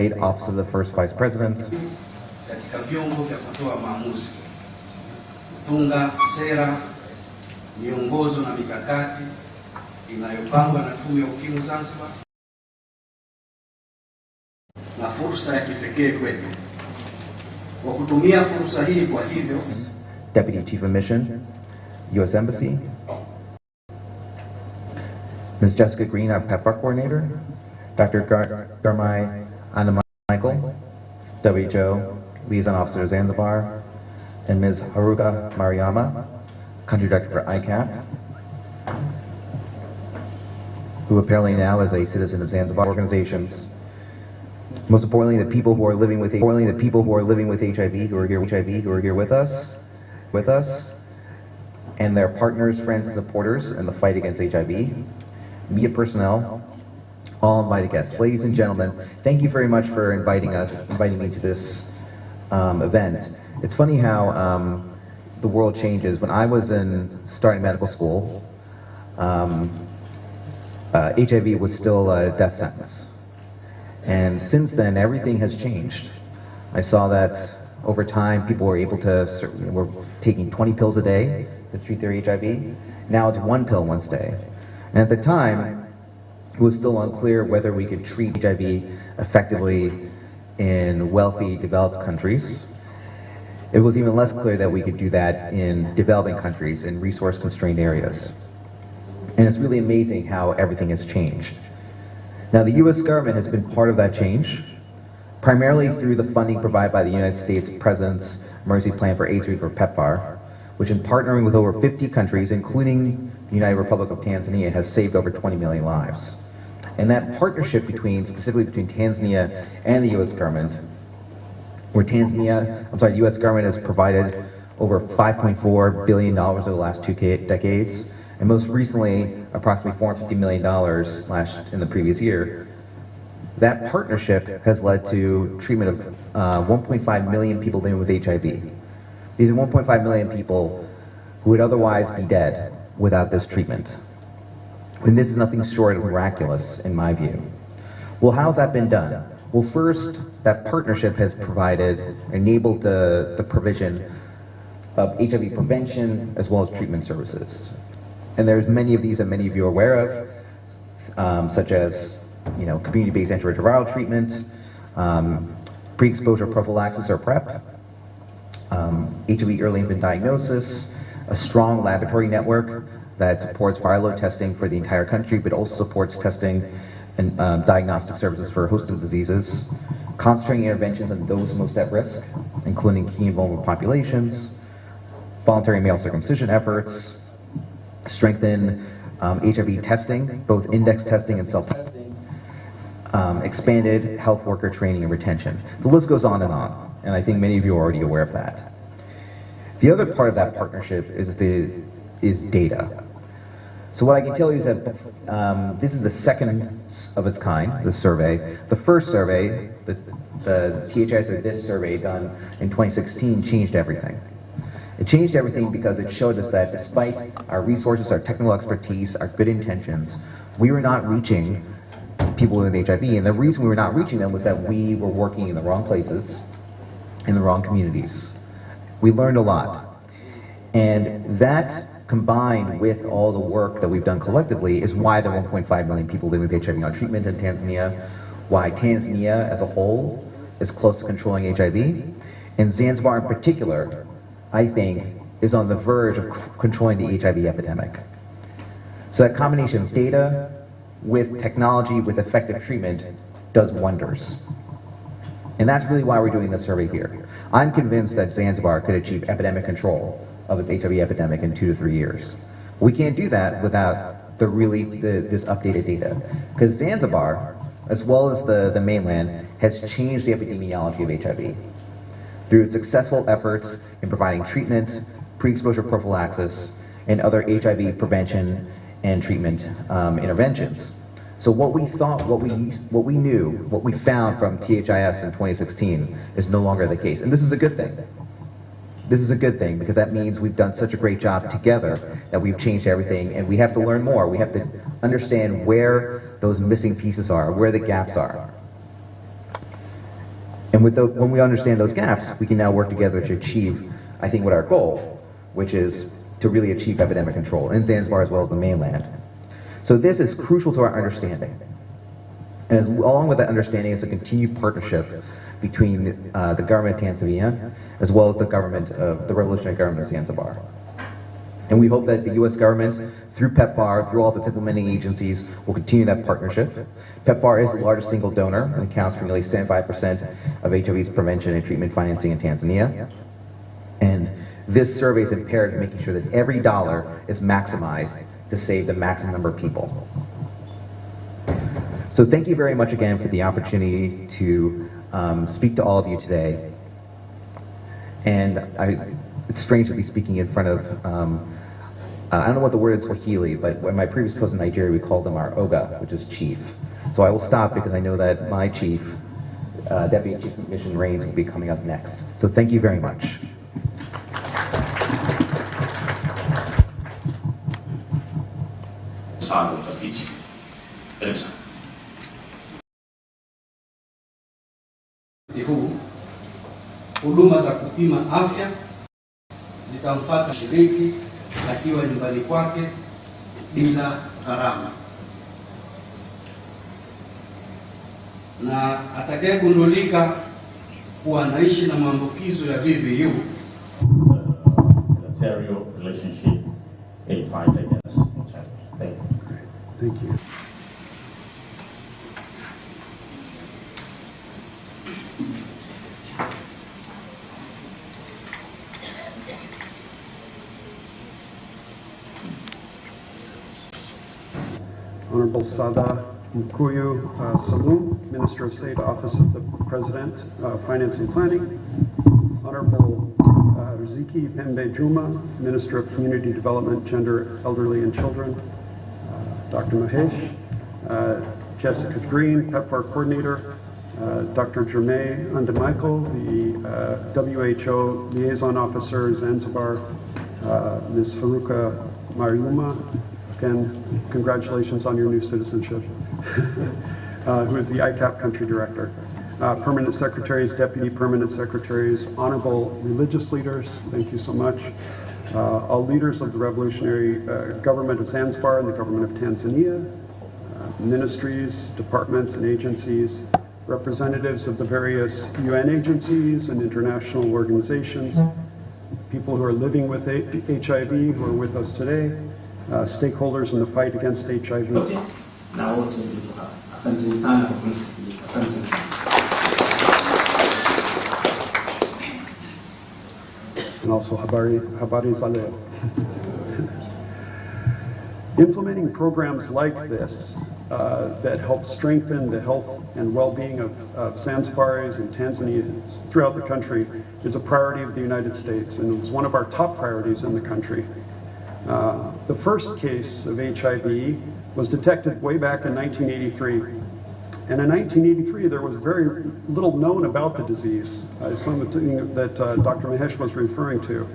Office of the First Vice President. Katika vyombo vya kutoa maamuzi, kutunga sera, miongozo na mikakati inayopangwa na Tume ya Ukimwi Zanzibar, na fursa ya kipekee kwetu kwa kutumia fursa hii. Kwa hivyo, Deputy Chief of Mission, U.S. Embassy, Ms. Jessica Green, our PEPFAR coordinator, Dr. Garmai Michael, WHO Liaison Officer Zanzibar, and Ms. Haruka Mariama, Country Director for ICAP, who apparently now is a citizen of Zanzibar organizations. Most importantly, the people who are living with HIV, who are here with us, and their partners, friends, and supporters in the fight against HIV, media personnel, all invited guests. Ladies and gentlemen, thank you very much for inviting me to this event. It's funny how the world changes. When I was starting medical school, HIV was still a death sentence. And since then, everything has changed. I saw that over time, people were were taking 20 pills a day to treat their HIV. Now it's 1 pill once a day. And at the time, it was still unclear whether we could treat HIV effectively in wealthy, developed countries. It was even less clear that we could do that in developing countries, in resource-constrained areas. And it's really amazing how everything has changed. Now, the U.S. government has been part of that change, primarily through the funding provided by the United States President's Emergency Plan for AIDS Relief, or PEPFAR, which in partnering with over 50 countries, including the United Republic of Tanzania, has saved over 20 million lives. And that partnership specifically between Tanzania and the U.S. government, where the U.S. government has provided over $5.4 billion over the last 2 decades, and most recently, approximately $450 million in the previous year. That partnership has led to treatment of 1.5 million people living with HIV. These are 1.5 million people who would otherwise be dead without this treatment. And this is nothing short of miraculous, in my view. Well, how's that been done? Well, first, that partnership has enabled the provision of HIV prevention as well as treatment services. And there's many of these that many of you are aware of, such as community-based antiretroviral treatment, pre-exposure prophylaxis or PrEP, HIV early infant diagnosis, a strong laboratory network that supports viral load testing for the entire country, but also supports testing and diagnostic services for a host of diseases, concentrating interventions on those most at risk, including key and vulnerable populations, voluntary male circumcision efforts, strengthen HIV testing, both index testing and self-testing, expanded health worker training and retention. The list goes on, and I think many of you are already aware of that. The other part of that partnership is data. So what I can tell you is that this is the second of its kind, this survey. The first survey, the THI said this survey done in 2016 changed everything. It changed everything because it showed us that despite our resources, our technical expertise, our good intentions, we were not reaching people with HIV. And the reason we were not reaching them was that we were working in the wrong places, in the wrong communities. We learned a lot. And that, combined with all the work that we've done collectively, is why there are 1.5 million people living with HIV on treatment in Tanzania, why Tanzania as a whole is close to controlling HIV, and Zanzibar in particular, I think, is on the verge of controlling the HIV epidemic. So that combination of data with technology, with effective treatment, does wonders. And that's really why we're doing this survey here. I'm convinced that Zanzibar could achieve epidemic control of its HIV epidemic in 2 to 3 years. We can't do that without this updated data. Because Zanzibar, as well as the mainland, has changed the epidemiology of HIV through its successful efforts in providing treatment, pre-exposure prophylaxis, and other HIV prevention and treatment interventions. So what we thought, what we knew, what we found from THIS in 2016 is no longer the case. And this is a good thing. This is a good thing because that means we've done such a great job together that we've changed everything, and we have to learn more. We have to understand where those missing pieces are, where the gaps are. And when we understand those gaps, we can now work together to achieve, I think, what our goal, which is to really achieve epidemic control in Zanzibar as well as the mainland. So this is crucial to our understanding. And along with that understanding is a continued partnership between the government of Tanzania as well as the government of the revolutionary government of Zanzibar. And we hope that the U.S. government, through PEPFAR, through all of its implementing agencies, will continue that partnership. PEPFAR is the largest single donor and accounts for nearly 75% of HIV's prevention and treatment financing in Tanzania. And this survey is imperative in making sure that every dollar is maximized to save the maximum number of people. So thank you very much again for the opportunity to speak to all of you today. And it's strange to be speaking in front of, I don't know what the word is for Swahili, but in my previous post in Nigeria, we called them our Oga, which is chief. So I will stop because I know that my chief, Deputy Chief Mission Rains, will be coming up next. So thank you very much. Utafiti. Huu huduma za kupima afya zitamfuata shiriki akiwa nyumbani kwake bila gharama, na atakayegundulika kuwa anaishi na maambukizo ya VVU relationship in fight against HIV. Thank you. Thank you. Honorable Sada MKUU Salum, Minister of State, Office of the President, Finance and Planning. Honorable Riziki Pembe Juma, Minister of Community Development, Gender, Elderly and Children. Dr. Mahesh, Jessica Green, PEPFAR Coordinator, Dr. Jermaine Undemichael, the WHO Liaison Officer, Zanzibar, Ms. Haruka Mariuma. Again, congratulations on your new citizenship. Who is the ICAP Country Director. Permanent Secretaries, Deputy Permanent Secretaries, Honorable Religious Leaders, thank you so much. All leaders of the Revolutionary Government of Zanzibar and the Government of Tanzania, ministries, departments and agencies, representatives of the various UN agencies and international organizations, people who are living with HIV who are with us today, stakeholders in the fight against HIV. And also habari za leo. Implementing programs like this that help strengthen the health and well-being of Zanzibaris and Tanzanians throughout the country is a priority of the United States, and it was one of our top priorities in the country. The first case of HIV was detected way back in 1983. And in 1983, there was very little known about the disease, something that Dr. Mahesh was referring to.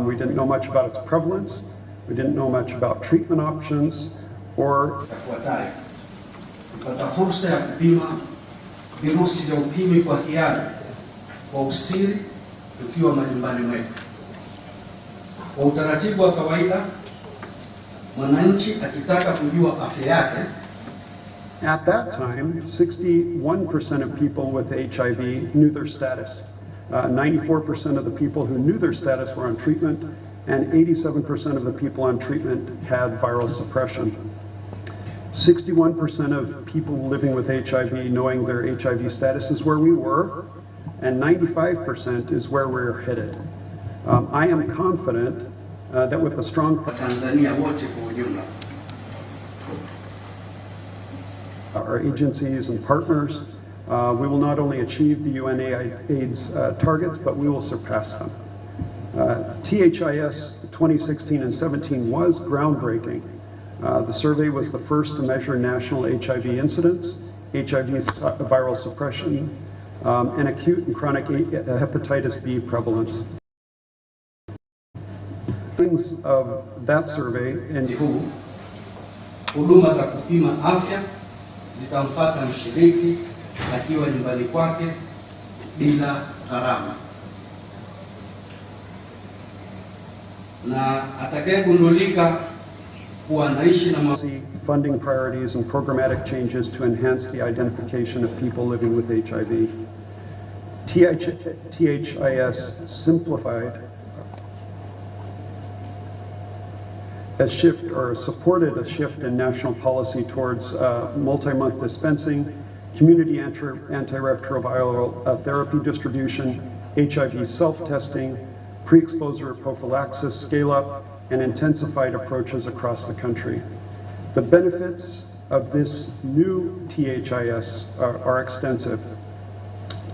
We didn't know much about its prevalence. We didn't know much about treatment options or... Kupata fursa ya kupima virusi vya ukimwi kwa hiari kwa usiri tukiwa majumbani mwetu. Kwa utaratibu wa kawaida, mwananchi akitaka kujua afya yake. At that time, 61% of people with HIV knew their status. 94% of the people who knew their status were on treatment, and 87% of the people on treatment had viral suppression. 61% of people living with HIV knowing their HIV status is where we were, and 95% is where we're headed. I am confident that with a strong... Tanzania wote kwa ujumla. Our agencies and partners, we will not only achieve the UNAIDS targets, but we will surpass them. THIS 2016 and 17 was groundbreaking. The survey was the first to measure national HIV incidence, HIV viral suppression, and acute and chronic hepatitis B prevalence. Things of that survey and huduma za kupima afya zitamfuata mshiriki akiwa nyumbani kwake bila gharama, na atakayegundulika kuwa anaishi na funding priorities and programmatic changes to enhance the identification of people living with HIV. THIS simplified supported a shift in national policy towards multi-month dispensing, community antiretroviral therapy distribution, HIV self-testing, pre-exposure prophylaxis scale-up, and intensified approaches across the country. The benefits of this new THIS are extensive.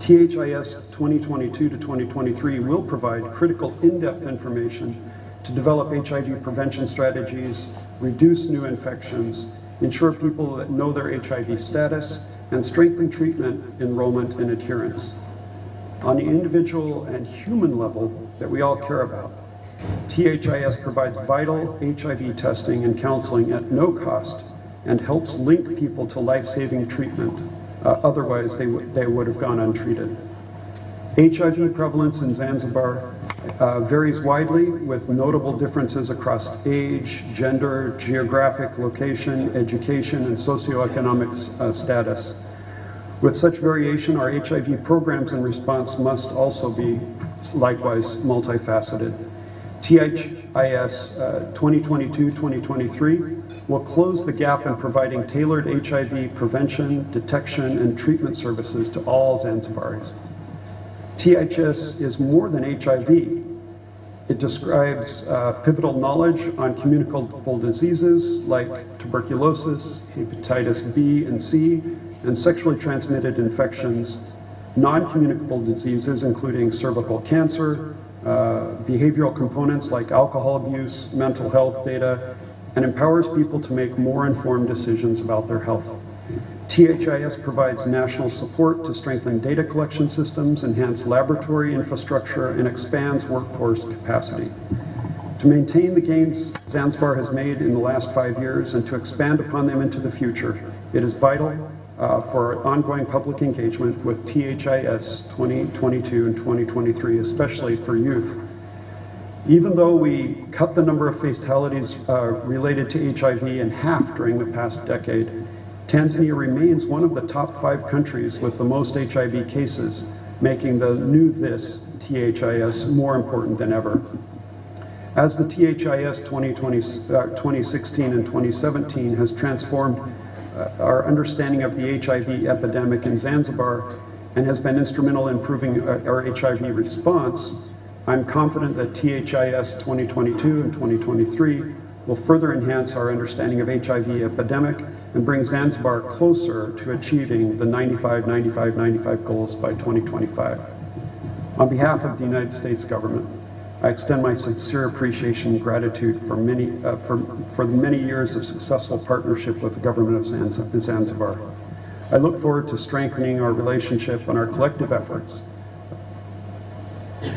THIS 2022 to 2023 will provide critical in-depth information to develop HIV prevention strategies, reduce new infections, ensure people that know their HIV status, and strengthen treatment, enrollment, and adherence. On the individual and human level that we all care about, THIS provides vital HIV testing and counseling at no cost and helps link people to life-saving treatment. Otherwise, they would have gone untreated. HIV prevalence in Zanzibar varies widely with notable differences across age, gender, geographic location, education, and socioeconomic status. With such variation, our HIV programs and response must also be likewise multifaceted. THIS 2022-2023 will close the gap in providing tailored HIV prevention, detection, and treatment services to all Zanzibaris. THS is more than HIV. It describes pivotal knowledge on communicable diseases like tuberculosis, hepatitis B and C, and sexually transmitted infections, non-communicable diseases including cervical cancer, behavioral components like alcohol abuse, mental health data, and empowers people to make more informed decisions about their health. THIS provides national support to strengthen data collection systems, enhance laboratory infrastructure, and expands workforce capacity. To maintain the gains Zanzibar has made in the last 5 years and to expand upon them into the future, it is vital for ongoing public engagement with THIS 2022 and 2023, especially for youth. Even though we cut the number of fatalities related to HIV in half during the past decade, Tanzania remains one of the top 5 countries with the most HIV cases, making the new THIS more important than ever. As the THIS 2016 and 2017 has transformed our understanding of the HIV epidemic in Zanzibar and has been instrumental in improving our HIV response, I'm confident that THIS 2022 and 2023 will further enhance our understanding of HIV epidemic and bring Zanzibar closer to achieving the 95-95-95 goals by 2025. On behalf of the United States government, I extend my sincere appreciation and gratitude for the many years of successful partnership with the government of Zanzibar. I look forward to strengthening our relationship and our collective efforts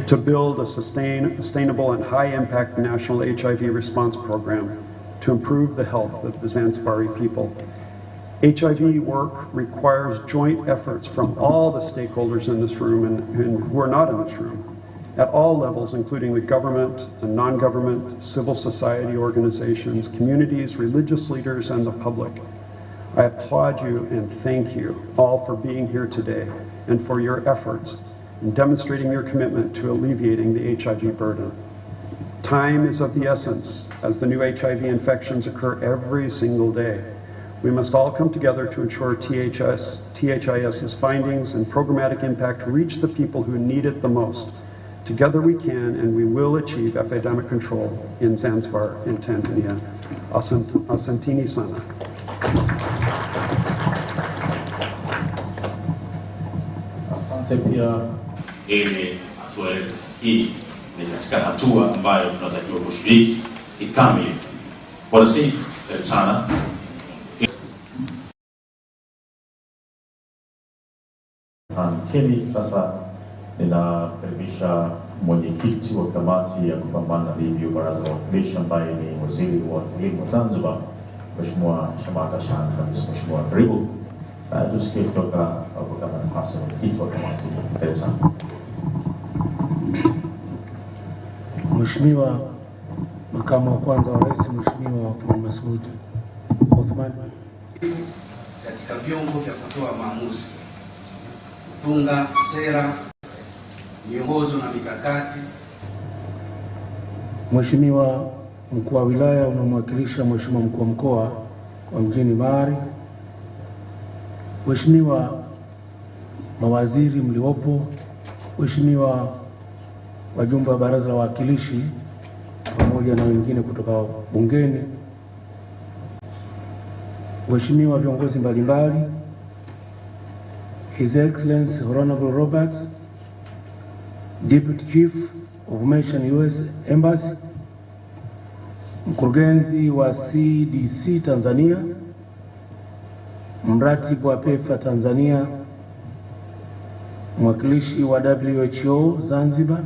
to build a sustainable and high-impact national HIV response program to improve the health of the Zanzibari people. HIV work requires joint efforts from all the stakeholders in this room and who are not in this room, at all levels, including the government and non-government, civil society organizations, communities, religious leaders, and the public. I applaud you and thank you all for being here today and for your efforts in demonstrating your commitment to alleviating the HIV burden. Time is of the essence as the new HIV infections occur every single day. We must all come together to ensure THIS's findings and programmatic impact reach the people who need it the most. Together we can and we will achieve epidemic control in Zanzibar and Tanzania. Asanteni sana. Asante pia ili atueleze hii ni katika hatua ambayo tunatakiwa kushiriki kikamilifu. Bwana Seif, karibu sana. Hili sasa ninakaribisha mwenyekiti wa kamati ya kupambana dhidi ya baraza la wawakilishi ambaye ni waziri wa elimu wa Zanzibar, Mheshimiwa Shamata Shan Khamis. Mheshimiwa, karibu. Tusikie kutoka kwa kama nafasi mwenyekiti wa kamati. Karibu sana. Mheshimiwa Makamu wa Kwanza wa Rais, Mheshimiwa Othman Masoud Othman, katika vyombo vya kutoa maamuzi, kutunga sera, miongozo na mikakati. Mheshimiwa Mkuu wa Wilaya unamwakilisha Mheshimiwa Mkuu wa Mkoa wa Mjini Mari, Mheshimiwa mawaziri mliopo, Mheshimiwa wajumbe wa Baraza la Wawakilishi pamoja na wengine kutoka bungeni, Mheshimiwa viongozi mbalimbali, His Excellency Honorable Robert, Deputy Chief of Mission US Embassy, mkurugenzi wa CDC Tanzania, mratibu wa PEPFAR Tanzania, mwakilishi wa WHO Zanzibar,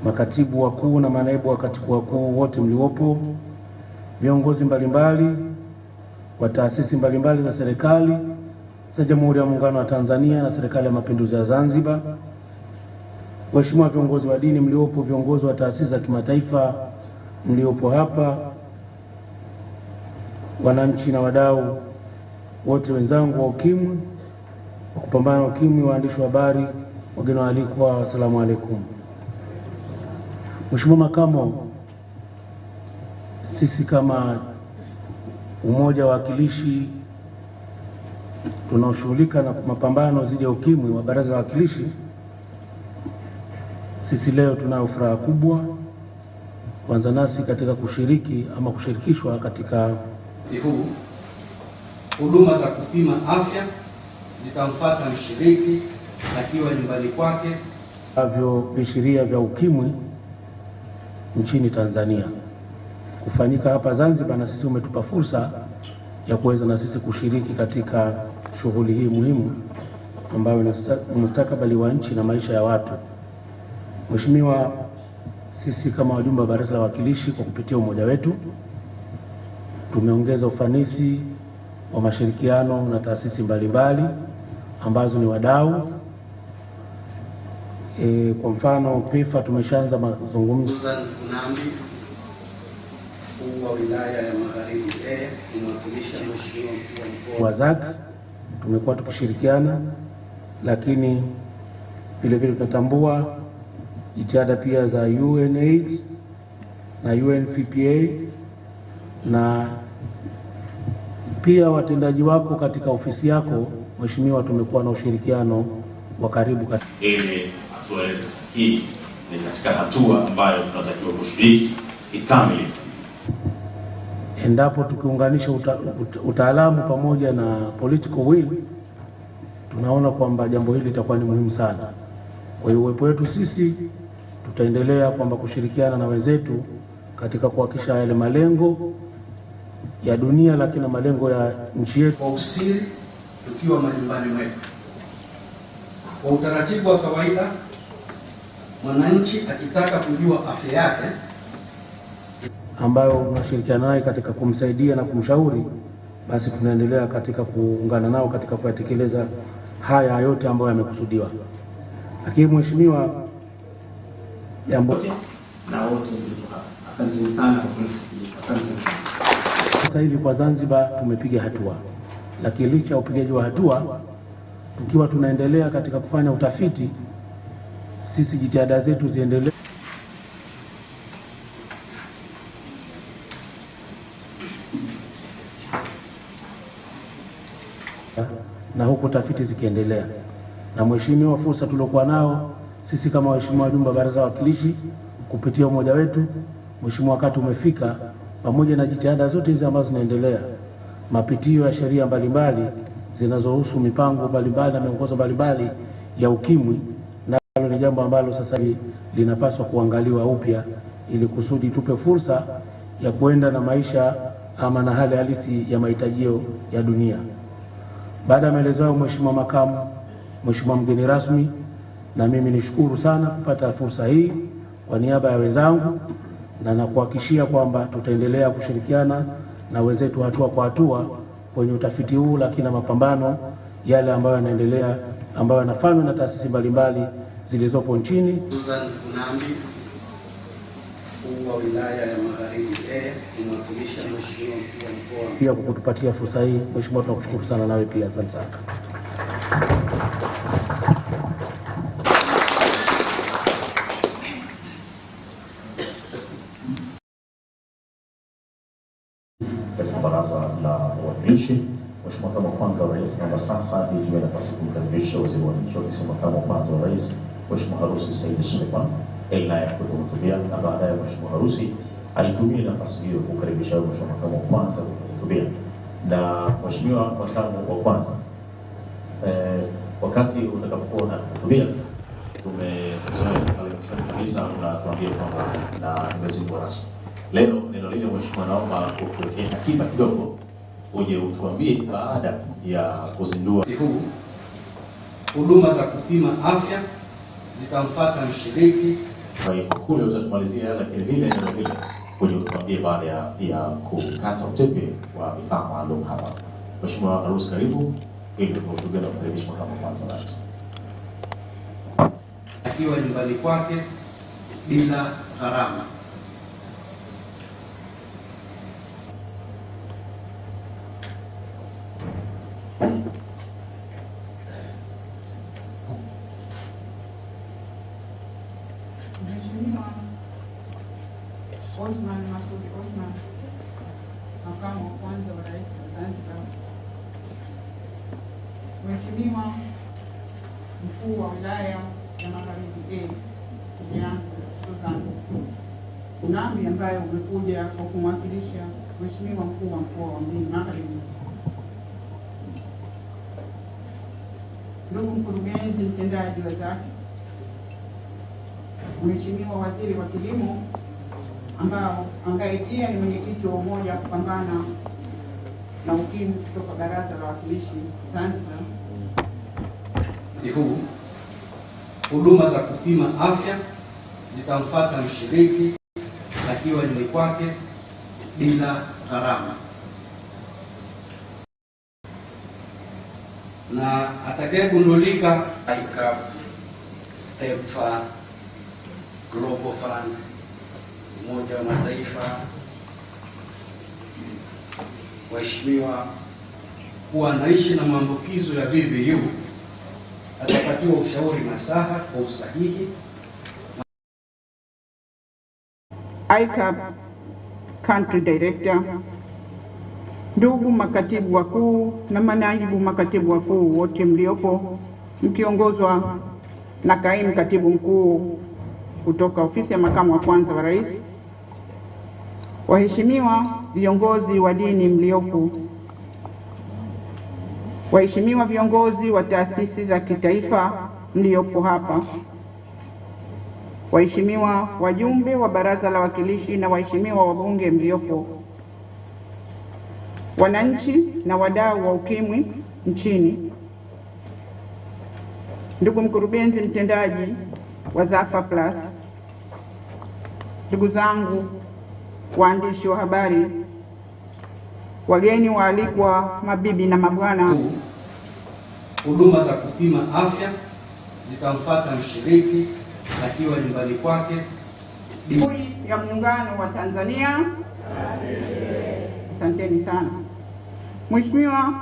makatibu wakuu na manaibu wa katibu wakuu wote mliopo, viongozi mbalimbali wa taasisi mbalimbali za serikali za Jamhuri ya Muungano wa Tanzania na Serikali ya Mapinduzi ya Zanzibar, waheshimiwa viongozi wa dini mliopo, viongozi wa taasisi za kimataifa mliopo hapa, wananchi na wadau wote wenzangu wa ukimwi, wa kupambana na ukimwi, waandishi wa habari, wageni waalikwa, asalamu alaykum. Mheshimiwa Makamo, sisi kama umoja wa wakilishi tunaoshughulika na mapambano dhidi ya ukimwi wa Baraza la Wawakilishi, sisi leo tunayo furaha kubwa kwanza nasi katika kushiriki ama kushirikishwa katika huu. Huduma za kupima afya zitamfuata mshiriki akiwa nyumbani kwake. Viashiria vya ukimwi nchini Tanzania kufanyika hapa Zanzibar, na sisi umetupa fursa ya kuweza na sisi kushiriki katika shughuli hii muhimu ambayo ni mustakabali wa nchi na maisha ya watu. Mheshimiwa, sisi kama wajumbe wa Baraza la Wawakilishi kwa kupitia umoja wetu tumeongeza ufanisi wa mashirikiano na taasisi mbalimbali ambazo ni wadau. Kwa mfano PEPFAR tumeshaanza mazungumzo wa wilaya ya Magharibi kumwakilisha Mheshimiwa Mkuu wa Mkoa wa tumekuwa tukishirikiana, lakini vile vile tunatambua jitihada pia za UNAIDS na UNFPA na pia watendaji wako katika ofisi yako. Mheshimiwa, tumekuwa na ushirikiano wa karibu ili atueleze hii ni katika hatua ambayo tunatakiwa kushiriki kikamilifu. Endapo tukiunganisha utaalamu pamoja na political will, tunaona kwamba jambo hili litakuwa ni muhimu sana. Kwa hiyo uwepo wetu sisi tutaendelea kwamba kushirikiana na wenzetu katika kuhakikisha yale malengo ya dunia, lakini na malengo ya nchi yetu kwa usiri tukiwa majumbani mwetu. Kwa utaratibu wa kawaida, mwananchi akitaka kujua afya yake ambayo tunashirikiana naye katika kumsaidia na kumshauri, basi tunaendelea katika kuungana nao katika kuyatekeleza haya yote ambayo yamekusudiwa. Lakini Mheshimiwa, jambo na wote mlipo hapa, asante sana kwa kunisikiliza. Asante sana. Sasa hivi kwa Zanzibar tumepiga hatua, lakini licha ya upigaji wa hatua, tukiwa tunaendelea katika kufanya utafiti, sisi jitihada zetu ziendelee na huku tafiti zikiendelea. Na Mheshimiwa, fursa tuliokuwa nao sisi kama waheshimiwa wajumbe wa Baraza la Wawakilishi kupitia umoja wetu, Mheshimiwa, wakati umefika, pamoja na jitihada zote hizi ambazo zinaendelea, mapitio ya sheria mbalimbali zinazohusu mipango mbalimbali na miongozo mbalimbali ya ukimwi, nalo ni jambo ambalo sasa linapaswa kuangaliwa upya ili kusudi tupe fursa ya kuenda na maisha ama na hali halisi ya mahitajio ya dunia. Baada ya maelezo hayo, Mheshimiwa Makamu, Mheshimiwa mgeni rasmi, na mimi nishukuru sana kupata fursa hii kwa niaba ya wenzangu, na nakuhakikishia kwamba tutaendelea kushirikiana na wenzetu hatua kwa hatua kwenye utafiti huu, lakini na mapambano yale ambayo yanaendelea, ambayo yanafanywa na taasisi mbalimbali zilizopo nchini. Mkuu wa wilaya ya Magharibi kumwakilisha Mheshimiwa mkuu wa mkoa pia kwa kutupatia fursa hii. Mheshimiwa, tunakushukuru sana, nawe pia asante sana. Katika baraza la wawakilishi, Mheshimiwa Makamu wa Kwanza wa Rais, naomba sasa nitumie nafasi kumkaribisha Waziri wa Nchi Ofisi ya Makamu wa Kwanza wa Rais, Mheshimiwa Harusi Said Suleiman naye kutuhutubia, na baadaye Mheshimiwa Harusi alitumia nafasi hiyo kukaribisha Mheshimiwa Makamu wa Kwanza kutuhutubia. Na Mheshimiwa Makamu wa Kwanza, wakati utakapokuwa unahutubia, tumezoea pale kabisa unatuambia kwamba na nimezindua rasmi. Leo neno lile Mheshimiwa, naomba kuwekea akiba kidogo, uje utuambie baada ya kuzindua huu huduma za kupima afya zitamfuata mshiriki. Kwa hiyo kule utatumalizia, lakini vile neno vile uje utuambie baada ya kukata utepe wa vifaa maalum hapa. Mheshimiwa Harusi, karibu ili tuhutubie na kukaribisha Makamu wa Kwanza wa Rais. Akiwa nyumbani kwake bila gharama. Mheshimiwa Osman Masudi Osman, Makamu wa Kwanza wa Rais wa Zanzibar, Mheshimiwa Mkuu wa Wilaya ya Magharibi Susan Unambi, ambaye umekuja kwa kumwakilisha Mheshimiwa Mkuu wa Mkoa wa Magharibi, ndugu mkurugenzi mtendaji wa zake, Mheshimiwa Waziri wa Kilimo ambaye pia ni mwenyekiti wa umoja wa kupambana na Ukimwi kutoka Baraza la Wawakilishi Zanzibar. Huu huduma za kupima afya zitamfuata mshiriki akiwa nyumbani kwake bila gharama, na atakayegundulika katika taifa Global Fund, Umoja wa Mataifa, waheshimiwa, kuwa anaishi na maambukizo ya VVU atapatiwa ushauri nasaha kwa usahihi. ICAP Country Director, ndugu makatibu wakuu na manaibu makatibu wakuu wote mliopo mkiongozwa na kaimu katibu mkuu kutoka Ofisi ya Makamu wa Kwanza wa Rais, waheshimiwa viongozi wa dini mliopo, waheshimiwa viongozi wa taasisi za kitaifa mliopo hapa, waheshimiwa wajumbe wa Baraza la Wawakilishi na waheshimiwa wabunge mliopo, wananchi na wadau wa Ukimwi nchini, ndugu mkurugenzi mtendaji wa Zafa Plus, ndugu zangu waandishi wa habari, wageni waalikwa, mabibi na mabwana. Huduma za kupima afya zitamfuata mshiriki akiwa nyumbani kwake. Jamhuri ya Muungano wa Tanzania. Asanteni sana. Mheshimiwa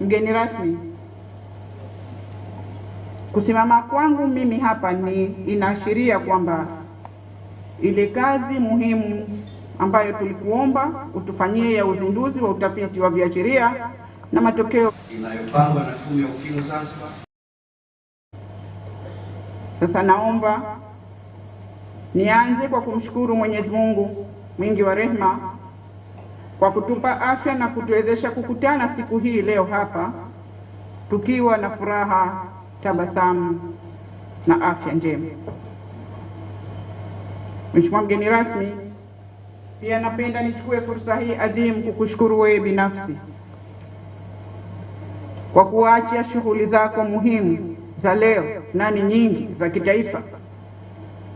mgeni rasmi, kusimama kwangu mimi hapa inaashiria kwamba ile kazi muhimu ambayo tulikuomba utufanyie ya uzinduzi wa utafiti wa viashiria na matokeo inayopangwa na Tume ya Ukimwi Zanzibar. Sasa naomba nianze kwa kumshukuru Mwenyezi Mungu mwingi wa rehema kwa kutupa afya na kutuwezesha kukutana siku hii leo hapa tukiwa na furaha, tabasamu na afya njema. Mheshimiwa mgeni rasmi, pia napenda nichukue fursa hii adhimu kukushukuru wewe binafsi kwa kuacha shughuli zako muhimu za leo na ni nyingi za kitaifa,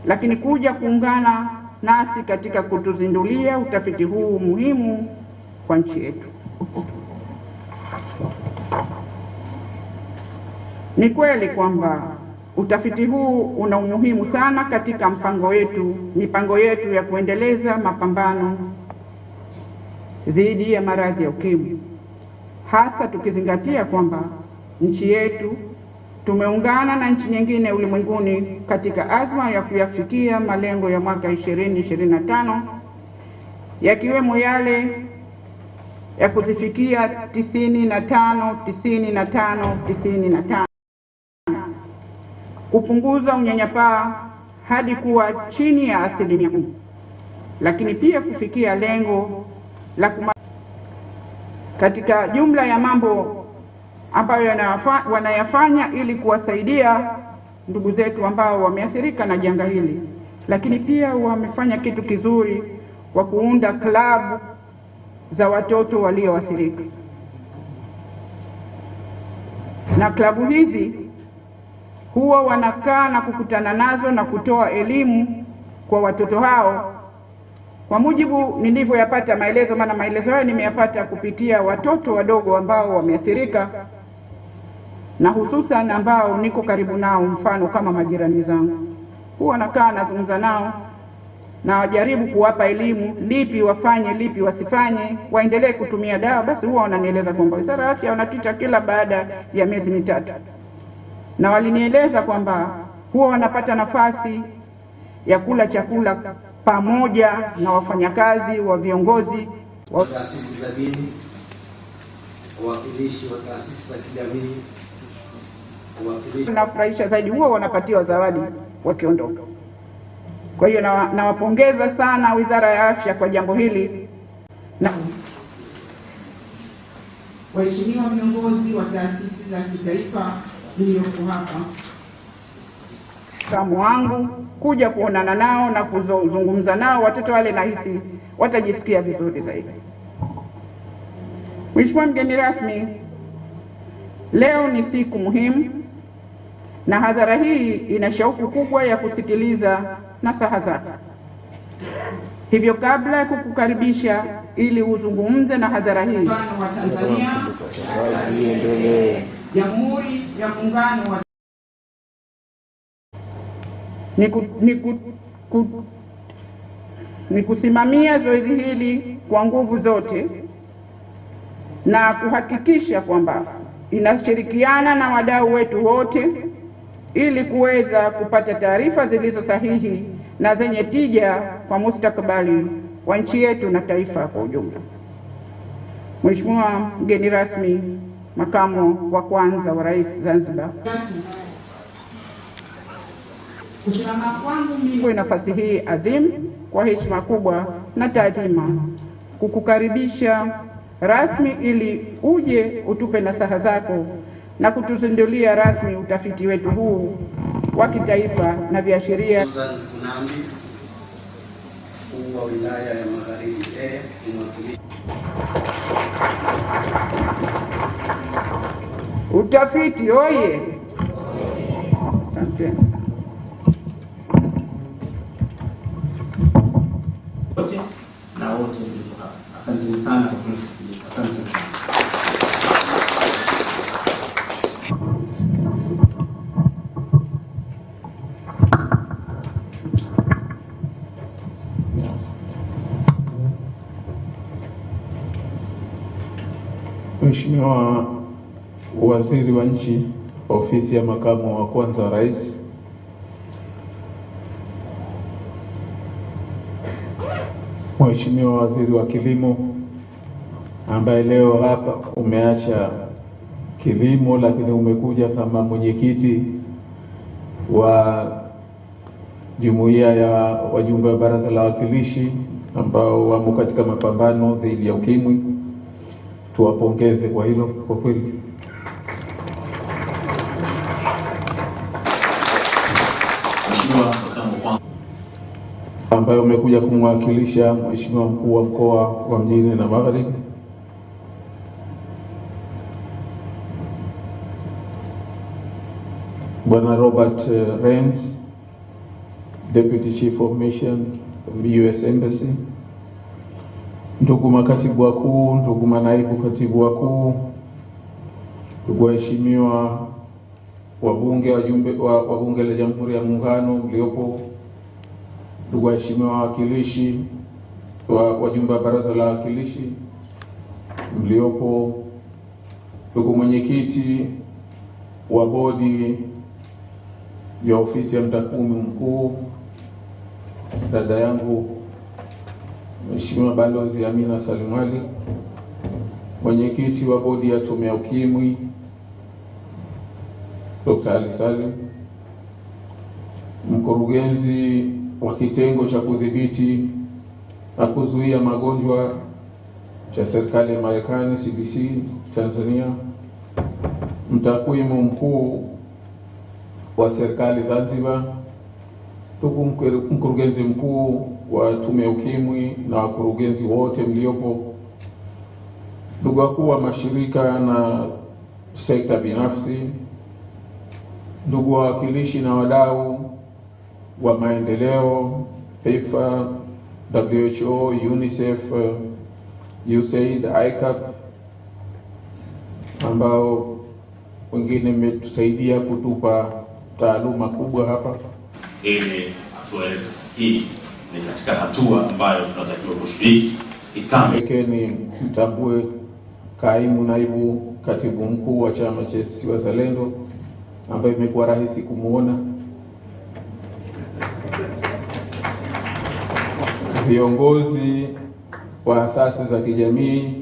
lakini kuja kuungana nasi katika kutuzindulia utafiti huu muhimu kwa nchi yetu. Ni kweli kwamba utafiti huu una umuhimu sana katika mipango yetu ya kuendeleza mapambano dhidi ya maradhi ya ukimwi, hasa tukizingatia kwamba nchi yetu tumeungana na nchi nyingine ulimwenguni katika azma ya kuyafikia malengo ya mwaka 2025 yakiwemo yale ya kuzifikia 95, kupunguza unyanyapaa hadi kuwa chini ya 10%, lakini pia kufikia lengo la katika jumla ya mambo ambayo wanayafanya ili kuwasaidia ndugu zetu ambao wameathirika na janga hili. Lakini pia wamefanya kitu kizuri kwa kuunda klabu za watoto walioathirika, na klabu hizi huwa wanakaa na kukutana nazo na kutoa elimu kwa watoto hao. Kwa mujibu nilivyoyapata maelezo, maana maelezo hayo nimeyapata kupitia watoto wadogo ambao wameathirika na hususan ambao niko karibu nao, mfano kama majirani zangu, huwa nakaa nazungumza nao na wajaribu kuwapa elimu, lipi wafanye, lipi wasifanye, waendelee kutumia dawa. Basi huwa wananieleza kwamba Wizara ya Afya wanatuita kila baada ya miezi mitatu, na walinieleza kwamba huwa wanapata nafasi ya kula chakula pamoja na wafanyakazi wa viongozi wa taasisi za dini, wawakilishi wa taasisi za kijamii, wawakilishi. Nafurahisha zaidi, huwa wanapatiwa zawadi wakiondoka. Kwa hiyo nawapongeza sana Wizara ya Afya kwa jambo hili. Na waheshimiwa viongozi wa taasisi za kitaifa mlioko hapa, kamu wangu kuja kuonana nao na kuzungumza nao watoto wale, nahisi watajisikia vizuri zaidi. Mheshimiwa mgeni rasmi, leo ni siku muhimu na hadhara hii ina shauku kubwa ya kusikiliza nasaha zako. Hivyo kabla ya kukukaribisha ili uzungumze na hadhara hii, wa Tanzania, Jamhuri ya Muungano wa ni kusimamia zoezi hili kwa nguvu zote na kuhakikisha kwamba inashirikiana na wadau wetu wote ili kuweza kupata taarifa zilizo sahihi na zenye tija kwa mustakabali wa nchi yetu na taifa kwa ujumla. Mheshimiwa mgeni rasmi, makamu wa kwanza wa Rais Zanzibar, kusimama kwangu mimi kwa nafasi hii adhimu, kwa heshima kubwa na taadhima, kukukaribisha rasmi ili uje utupe nasaha zako na kutuzindulia rasmi utafiti wetu huu wa kitaifa na viashiria. Mkuu wa wilaya ya Magharibi Utafiti oye! Asante sana. Na wote mlipo hapa, asante sana kwa kunisikiliza. Asante sana. Mheshimiwa Waziri wa Nchi, Ofisi ya Makamu wa Kwanza wa Rais, Mheshimiwa Waziri wa Kilimo ambaye leo hapa umeacha kilimo lakini umekuja kama mwenyekiti wa jumuiya ya wajumbe wa Baraza la Wawakilishi ambao wamo katika mapambano dhidi ya ukimwi, tuwapongeze kwa hilo kwa kweli. Ambaye umekuja kumwakilisha Mheshimiwa Mkuu wa Mkoa wa Mjini na Magharibi, Bwana Robert Renz, Deputy Chief of Mission of the US Embassy, ndugu makatibu wakuu, ndugu manaibu katibu wakuu, ndugu waheshimiwa wabunge, wajumbe wa Bunge la Jamhuri ya Muungano mliopo, ndugu waheshimiwa wawakilishi, wajumbe wa Baraza la Wawakilishi mliopo, ndugu mwenyekiti wa bodi ya ofisi ya MTAKUWIMU mkuu, dada yangu Mheshimiwa Balozi Amina Salim Ali, mwenyekiti wa bodi ya tume ya Ukimwi Dr. Ali Salim, mkurugenzi wa kitengo cha kudhibiti na kuzuia magonjwa cha serikali ya Marekani CDC Tanzania, mtakwimu mkuu wa serikali Zanzibar, ndugu mkurugenzi mkuu wa tume ya Ukimwi na wakurugenzi wote mliopo, ndugu wakuu wa mashirika na sekta binafsi, ndugu wawakilishi na wadau wa maendeleo, FIFA, WHO, UNICEF, USAID, ICAP, ambao wengine mmetusaidia kutupa taaluma kubwa hapa. Ili atueleze sasa hii ni katika hatua ambayo tunatakiwa kushiriki ikameke. Ni mtambue kaimu naibu katibu mkuu wa chama cha ACT Wazalendo ambaye imekuwa rahisi kumuona, viongozi wa asasi za kijamii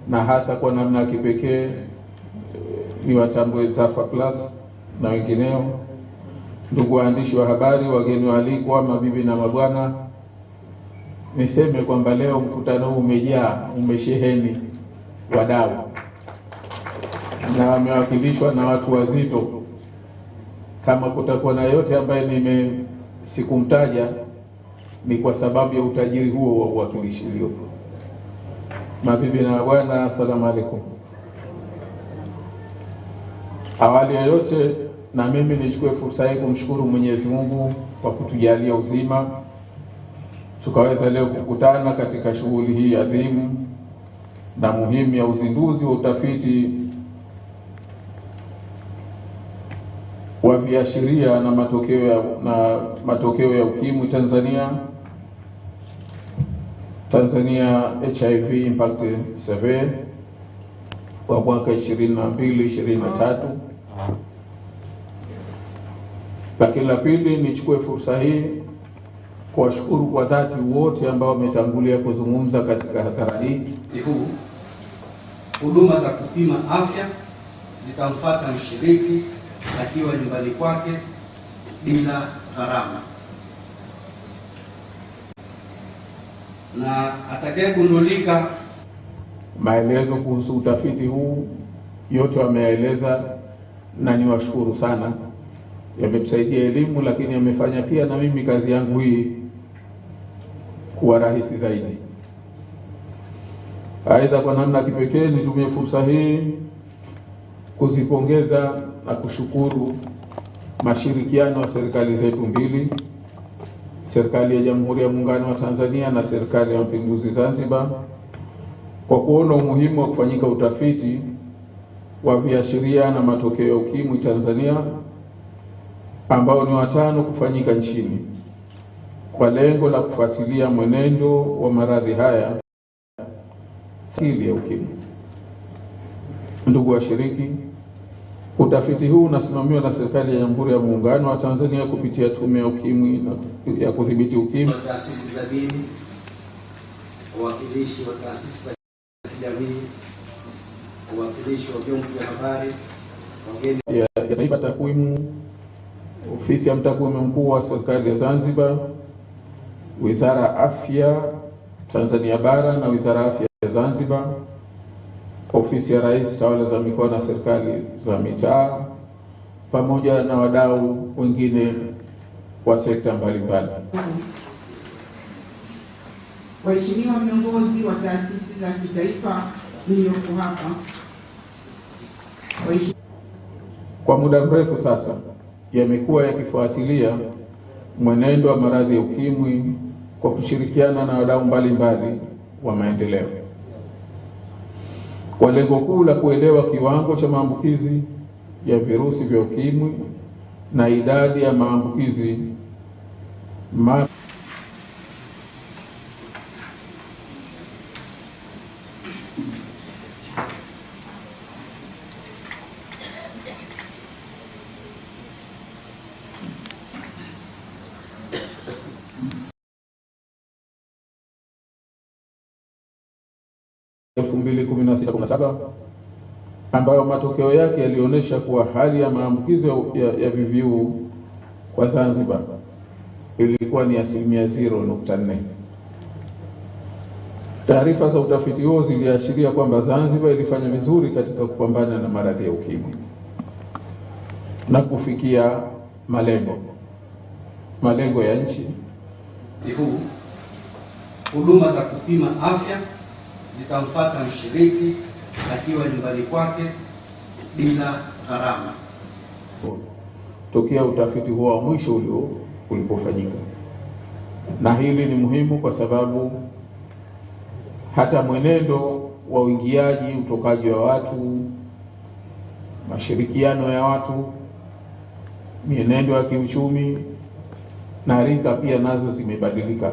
na hasa kwa namna ya kipekee ni watambue Zafa Plus na wengineo, ndugu waandishi wa habari, wageni waalikwa, mabibi na mabwana. Niseme kwamba leo mkutano huu umesheheni wadau na wamewakilishwa na watu wazito. Kama kutakuwa na yote ambaye sikumtaja ni kwa sababu ya utajiri huo wa uwakilishi uliopo. Mabibi na mabwana, asalamu alaykum. Awali ya yote, na mimi nichukue fursa hii kumshukuru Mwenyezi Mungu kwa kutujalia uzima tukaweza leo kukutana katika shughuli hii adhimu na muhimu ya uzinduzi wa utafiti wa viashiria na matokeo ya ukimwi Tanzania HIV Impact Survey wa mwaka 22-23. Lakini la pili, nichukue fursa hii kuwashukuru kwa dhati wote ambao wametangulia kuzungumza katika hadhara hii. Huduma za kupima afya zitamfuata mshiriki akiwa nyumbani kwake bila gharama, na atakayegundulika. Maelezo kuhusu utafiti huu yote wameeleza, na niwashukuru sana. Yametusaidia elimu, lakini yamefanya pia na mimi kazi yangu hii kuwa rahisi zaidi. Aidha, kwa namna kipekee nitumie fursa hii kuzipongeza na kushukuru mashirikiano wa serikali zetu mbili, serikali ya Jamhuri ya Muungano wa Tanzania na serikali ya Mapinduzi Zanzibar, kwa kuona umuhimu wa kufanyika utafiti wa viashiria na matokeo ya ukimwi Tanzania ambao ni watano kufanyika nchini kwa lengo la kufuatilia mwenendo wa maradhi haya ya ukimwi. Ndugu washiriki, utafiti huu unasimamiwa na serikali ya Jamhuri ya Muungano wa Tanzania kupitia tume ya ukimwi na ya kudhibiti ukimwi, taasisi za dini, wawakilishi wa taasisi za kijamii, wawakilishi wa vyombo vya habari, wageni ya taifa takwimu, ofisi ya mtakwimu mkuu wa serikali ya Zanzibar, Wizara ya Afya Tanzania Bara na Wizara ya Afya ya Zanzibar, ofisi ya Rais, tawala za mikoa na serikali za mitaa, pamoja na wadau wengine wa sekta mbalimbali. Waheshimiwa viongozi wa taasisi za kitaifa mlioko hapa, kwa muda mrefu sasa yamekuwa yakifuatilia mwenendo wa maradhi ya ukimwi kwa kushirikiana na wadau mbalimbali wa maendeleo. kwa lengo kuu la kuelewa kiwango cha maambukizi ya virusi vya ukimwi na idadi ya maambukizi ambayo matokeo yake yalionyesha kuwa hali ya maambukizo ya VVU kwa Zanzibar ilikuwa ni 0.4%. Taarifa za utafiti huo ziliashiria kwamba Zanzibar ilifanya vizuri katika kupambana na maradhi ya ukimwi na kufikia malengo ya nchi. Huu huduma za kupima afya zitamfuata mshiriki akiwa nyumbani kwake bila gharama. Tokea utafiti huo wa mwisho ulipofanyika, na hili ni muhimu kwa sababu hata mwenendo wa uingiaji, utokaji wa watu, mashirikiano ya watu, mienendo ya kiuchumi na rika pia nazo zimebadilika.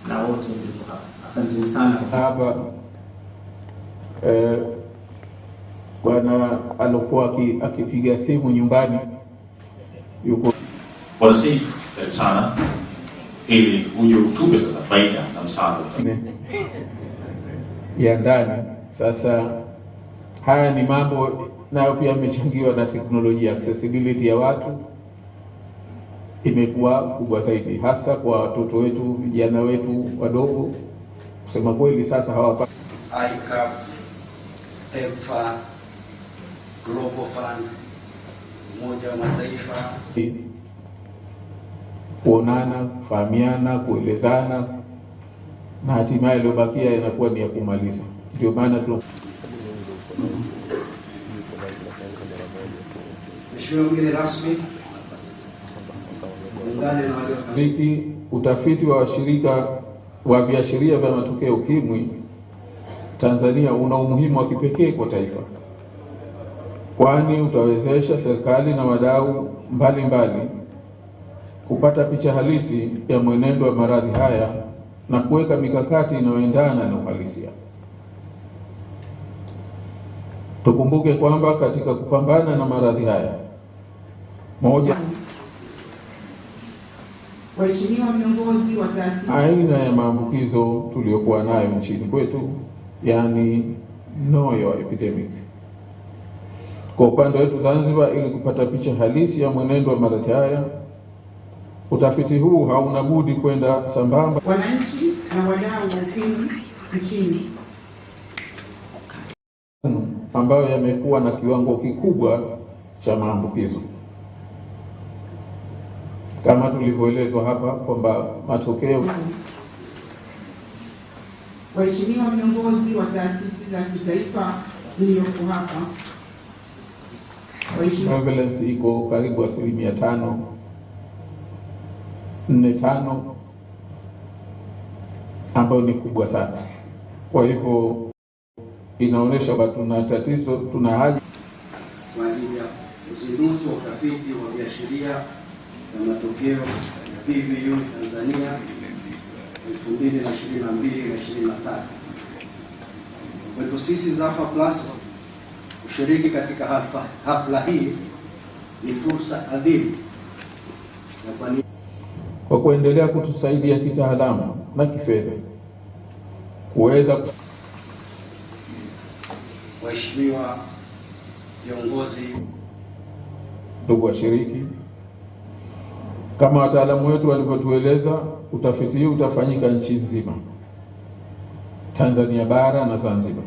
Na wote mlipo hapa, asante sana. Hapa bwana alikuwa akipiga simu nyumbani, yuko bwana Sifu sana, ili uje utupe sasa faida na msaada ya ndani. Sasa haya ni mambo nayo pia yamechangiwa na teknolojia. Accessibility ya watu imekuwa kubwa zaidi, hasa kwa watoto wetu, vijana wetu wadogo. Kusema kweli sasa hawapati ICAP, EFA, Global Fund, Umoja wa Mataifa, kuonana, kufahamiana, kuelezana, na hatimaye iliyobakia inakuwa ni ya kumaliza. Ndio maana Mheshimiwa mgeni rasmi, utafiti wa washirika wa viashiria vya matokeo Ukimwi Tanzania una umuhimu wa kipekee kwa taifa, kwani utawezesha serikali na wadau mbalimbali kupata picha halisi ya mwenendo wa maradhi haya na kuweka mikakati inayoendana na uhalisia. Tukumbuke kwamba katika kupambana na maradhi haya, moja, waheshimiwa viongozi wa taasisi, aina ya maambukizo tuliyokuwa nayo nchini kwetu, yani know epidemic. Kwa upande wetu Zanzibar, ili kupata picha halisi ya mwenendo wa maradhi haya, utafiti huu hauna budi kwenda sambamba wananchi na wadau wa ukimwi nchini, ambayo yamekuwa na kiwango kikubwa cha maambukizo. Kama tulivyoelezwa hapa kwamba matokeo, waheshimiwa viongozi wa taasisi za kitaifa mlioko hapa, prevalence iko karibu 5.45, ambayo ni kubwa sana. Kwa hivyo inaonyesha kwamba tuna tatizo, tuna haja kwa ajili ya uzinduzi wa utafiti wa viashiria na matokeo ya VVU Tanzania 2022-2023. Kwetu sisi Zafa Plus kushiriki katika hafla hii ni fursa adhimu kwa kuendelea kutusaidia kitaalamu na kifedha kuweza. Waheshimiwa viongozi, ndugu washiriki, kama wataalamu wetu walivyotueleza, utafiti huu utafanyika nchi nzima, Tanzania bara na Zanzibar,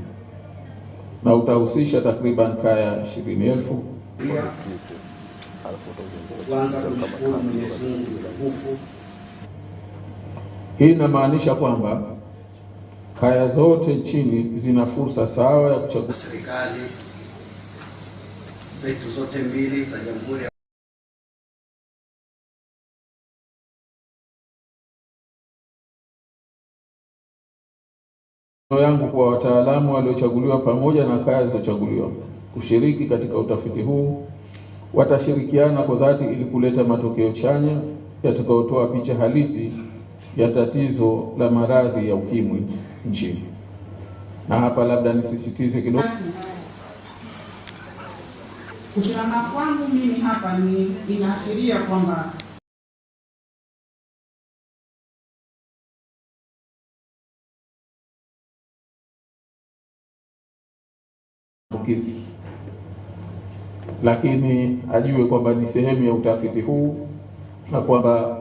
na utahusisha takriban kaya 20,000. Kwanza kumshukuru Mwenyezi Mungu mtukufu. Hii inamaanisha kwamba kaya zote nchini zina fursa sawa ya kuchagua. Serikali zetu zote mbili za Jamhuri yangu kwa wataalamu waliochaguliwa pamoja na kaya zilizochaguliwa kushiriki katika utafiti huu watashirikiana kwa dhati ili kuleta matokeo chanya yatakayotoa picha halisi ya tatizo la maradhi ya ukimwi nchini. Na hapa labda nisisitize kidogo, kusimama kwangu mimi hapa ni inaashiria kwamba lakini ajue kwamba ni sehemu ya utafiti huu na kwamba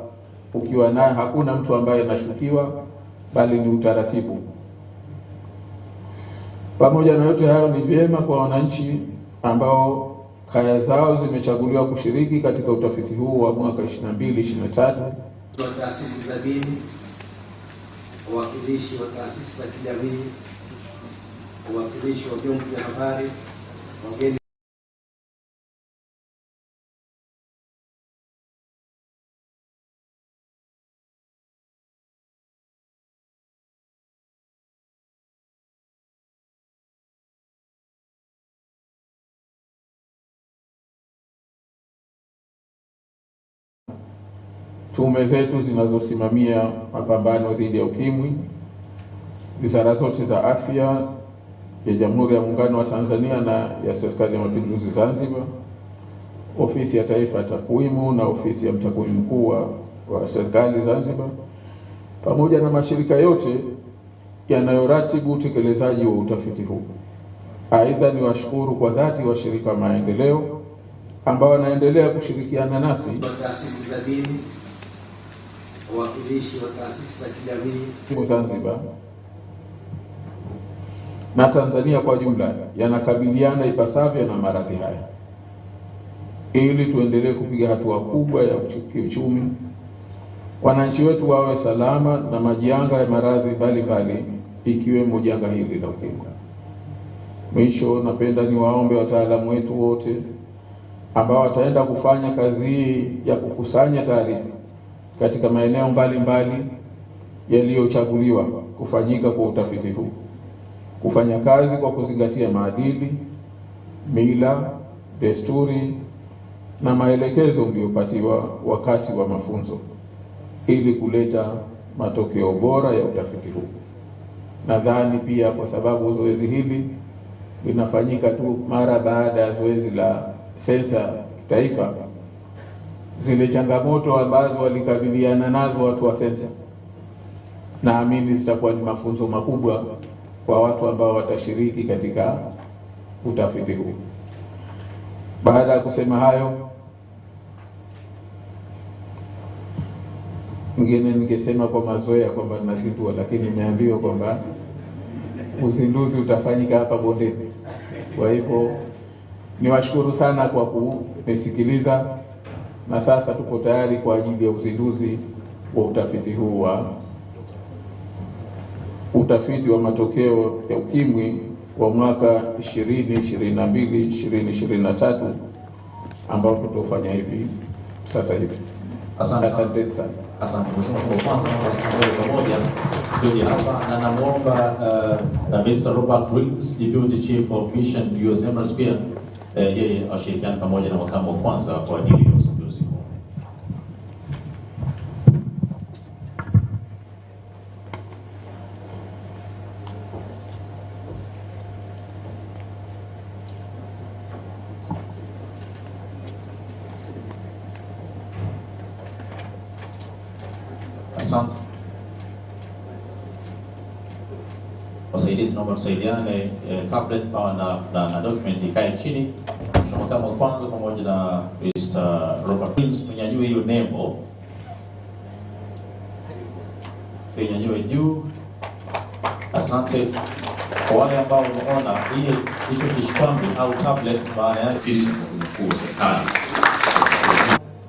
ukiwa naye hakuna mtu ambaye anashukiwa, bali ni utaratibu. Pamoja na yote hayo, ni vyema kwa wananchi ambao kaya zao zimechaguliwa kushiriki katika utafiti huu wa mwaka 22-23 wa taasisi za dini, wawakilishi wa taasisi za kijamii, wawakilishi wa vyombo vya habari, wageni tume zetu zinazosimamia mapambano dhidi ya ukimwi, wizara zote za afya ya Jamhuri ya Muungano wa Tanzania na ya Serikali ya Mapinduzi Zanzibar, ofisi ya taifa ya takwimu na ofisi ya mtakwimu mkuu wa serikali Zanzibar, pamoja na mashirika yote yanayoratibu utekelezaji wa utafiti huu. Aidha, ni washukuru kwa dhati washirika wa maendeleo ambao wanaendelea kushirikiana nasi, taasisi za dini, wawakilishi wa taasisi za kijamii Zanzibar na Tanzania kwa jumla yanakabiliana ipasavyo na maradhi haya, ili tuendelee kupiga hatua kubwa ya kiuchumi, wananchi wetu wawe salama na majanga ya maradhi mbalimbali ikiwemo janga hili la ukimwi. Mwisho, napenda niwaombe wataalamu wetu wote ambao wataenda kufanya kazi hii ya kukusanya taarifa katika maeneo mbalimbali yaliyochaguliwa kufanyika kwa utafiti huu, kufanya kazi kwa kuzingatia maadili, mila, desturi na maelekezo mliyopatiwa wakati wa mafunzo ili kuleta matokeo bora ya utafiti huu. Nadhani pia kwa sababu zoezi hili linafanyika tu mara baada ya zoezi la sensa taifa, zile changamoto ambazo walikabiliana nazo watu wa sensa, naamini zitakuwa ni mafunzo makubwa kwa watu ambao watashiriki katika utafiti huu. Baada ya kusema hayo, ningesema kwa mazoea kwamba nazindua, lakini nimeambiwa kwamba uzinduzi utafanyika hapa bondeni. Kwa hivyo niwashukuru sana kwa kunisikiliza, na sasa tuko tayari kwa ajili ya uzinduzi wa utafiti huu wa utafiti wa matokeo ya ukimwi wa mwaka 2022-2023 ambao tutafanya hivi sasa hivi. Asante sana. Asante mheshimiwa. Kwa kwanza pamoja ndio hapa na namuomba Mr. Robert Wills, Deputy Chief of Mission US Embassy, pia yeye ashirikiane pamoja na makamu wa kwanza kwa ajili ya uzinduzi huu. Asante. Wasaidizi naomba tusaidiane, tablet pamoja na document ikae chini. Mheshimiwa makamu wa kwanza pamoja na Mr. Robert Wills, mnyanyue hiyo nembo. Mnyanyue juu. Asante. Kwa wale ambao unaona hicho kishkwambi au tablet, maana yake ofisi mkuu wa serikali.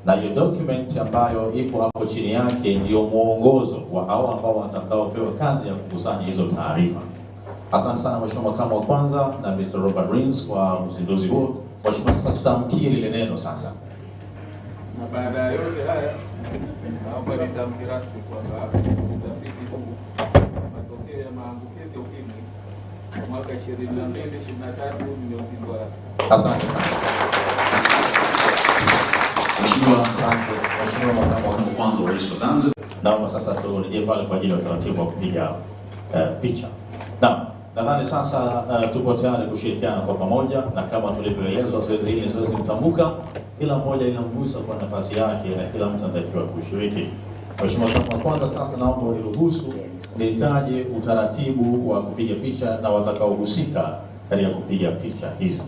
Na hiyo document ambayo ipo hapo chini yake ndio mwongozo wa hao ambao watakaopewa kazi ya kukusanya hizo taarifa. Asante sana Mheshimiwa makamu wa kwanza na Mr. Robert Wills kwa uzinduzi huo. Mheshimiwa, sasa tutamkie lile neno sasa. Na baada ya yote haya, naomba nitamke rasmi kwamba utafiti huu matokeo ya maambukizi ya ukimwi mwaka 22-23 nimeuzindua rasmi. Asante sana. Mheshimiwa Makamu wa Kwanza wa Rais wa Zanzibar. Naomba sasa turejee pale kwa ajili ya utaratibu wa kupiga picha. Nadhani sasa tupo tayari kushirikiana kwa pamoja, na kama tulivyoelezwa, zoezi hili ni zoezi mtambuka, kila mmoja linamgusa kwa nafasi yake na kila mtu anatakiwa kushiriki. Mheshimiwa Makamu wa Kwanza, sasa naomba uniruhusu nitaje utaratibu wa kupiga picha na watakaohusika katika kupiga picha hizi.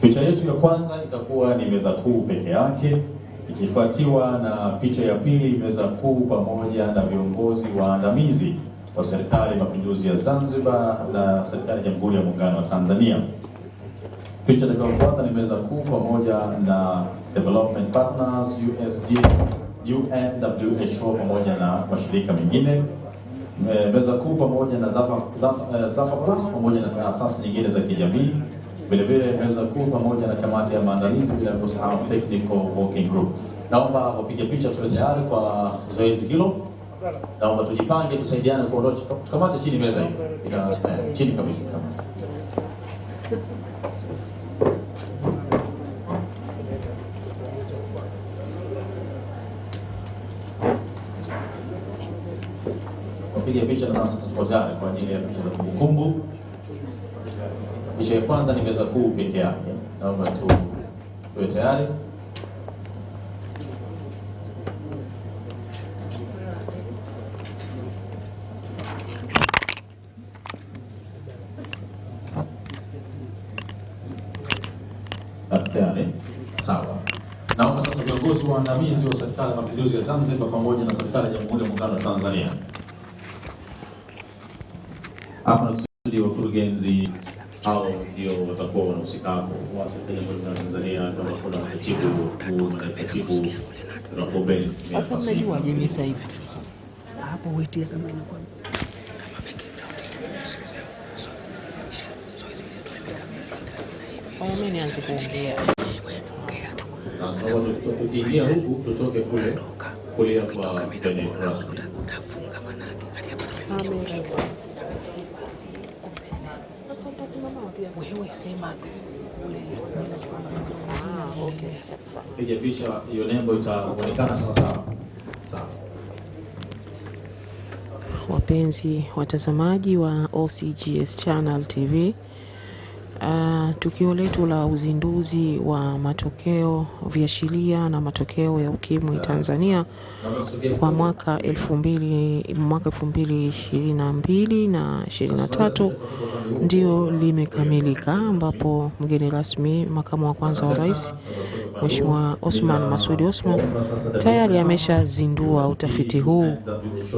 Picha yetu ya kwanza itakuwa ni meza kuu peke yake, ikifuatiwa na picha ya pili, meza kuu pamoja na viongozi waandamizi wa Serikali ya Mapinduzi ya Zanzibar na Serikali ya Jamhuri ya Muungano wa Tanzania. Picha itakayofuata ni meza kuu pamoja na development partners, USG, UN, WHO pamoja na mashirika mengine. Meza kuu pamoja na Zafa Plus pamoja na taasisi nyingine za kijamii. Vile vile meza kuu pamoja na kamati ya maandalizi, bila kusahau technical working group. Naomba wapige picha tuwe tayari kwa zoezi hilo. Naomba tujipange, tusaidiane kuondoa, tukamate chini meza hiyo. Chini kabisa kama. Wapige picha na sasa tuko tayari kwa ajili ya picha za kumbukumbu. Picha ya kwanza ni meza kuu peke yake. Naomba tuwe tayari. Tayari. Sawa. Naomba sasa viongozi waandamizi wa Serikali ya Mapinduzi ya Zanzibar pamoja na Serikali ya Jamhuri ya Muungano wa Tanzania. Hapa na wakurugenzi au ndio watakuwa wanahusika hapo wa Serikali ya Muungano wa Tanzania, kama kuna katibu na Kobe. Sasa mnajua je sasa hivi hapo wetia kama inakuwa mimi nianze kuongea. Tukiingia huku tutoke kule kulia kwa kwenye rasmi. Utafunga manake hadi hapa tumefikia mwisho. Sasa utasimama wapi? Wewe sema kule. Okay. Piga picha, hiyo nembo itaonekana sawa sawa. Sawa. Wapenzi watazamaji wa OCGS Channel TV, tukio letu la uzinduzi wa matokeo, viashiria na matokeo ya ukimwi Tanzania kwa mwaka 2022 na 23 ndio limekamilika, ambapo mgeni rasmi makamu wa kwanza wa rais Mheshimiwa Osman Masudi Osman tayari ameshazindua utafiti huu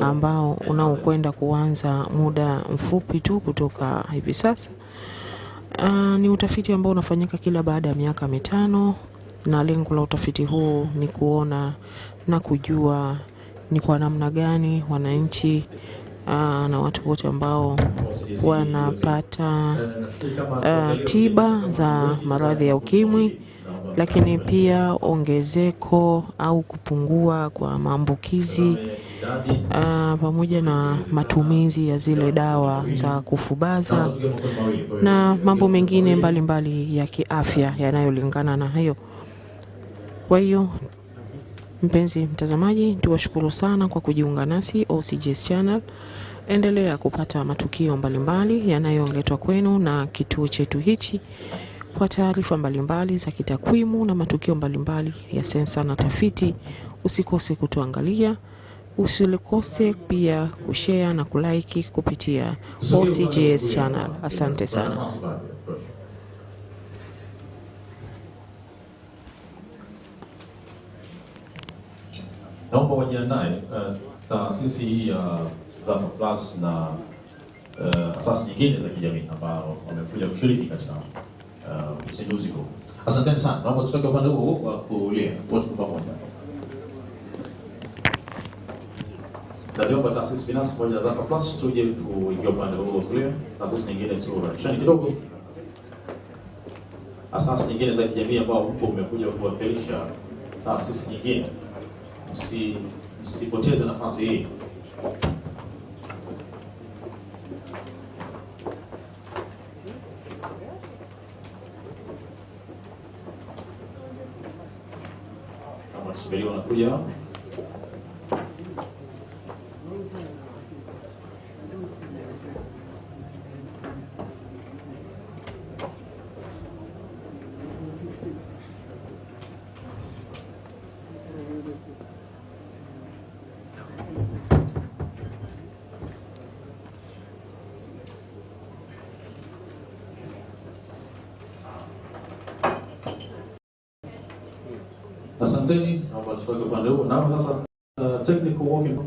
ambao unaokwenda kuanza muda mfupi tu kutoka hivi sasa. Ni utafiti ambao unafanyika kila baada ya miaka 5, na lengo la utafiti huu ni kuona na kujua ni kwa namna gani wananchi na watu wote ambao wanapata tiba za maradhi ya ukimwi, lakini pia ongezeko au kupungua kwa maambukizi pamoja na matumizi ya zile dawa za kufubaza na mambo mengine mbalimbali ya kiafya yanayolingana na hayo. Kwa hiyo mpenzi mtazamaji, tuwashukuru sana kwa kujiunga nasi OCGS Channel. Endelea kupata matukio mbalimbali yanayoletwa kwenu na kituo chetu hichi kwa taarifa mbalimbali za kitakwimu na matukio mbalimbali ya sensa na tafiti. Usikose kutuangalia, usikose pia kushare na kulike kupitia OCGS Channel. Asante sana. Naomba wajiandae taasisi hii ya Zafa Plus na asasi nyingine za kijamii ambao wamekuja kushiriki katika uzinduzi huu. Asanteni sana. Naomba tutoke upande huu wa kulia wote kwa pamoja. Naziomba taasisi binafsi pamoja na Zafa Plus tuje kuingia upande huu wa kulia. Taasisi nyingine tu rashani kidogo. Asasi nyingine za kijamii ambao huko umekuja kuwakilisha taasisi nyingine, msipoteze nafasi hii. wanasubiri wanakuja. Asanteni, naomba tutoke upande huu. Naomba sasa technical working na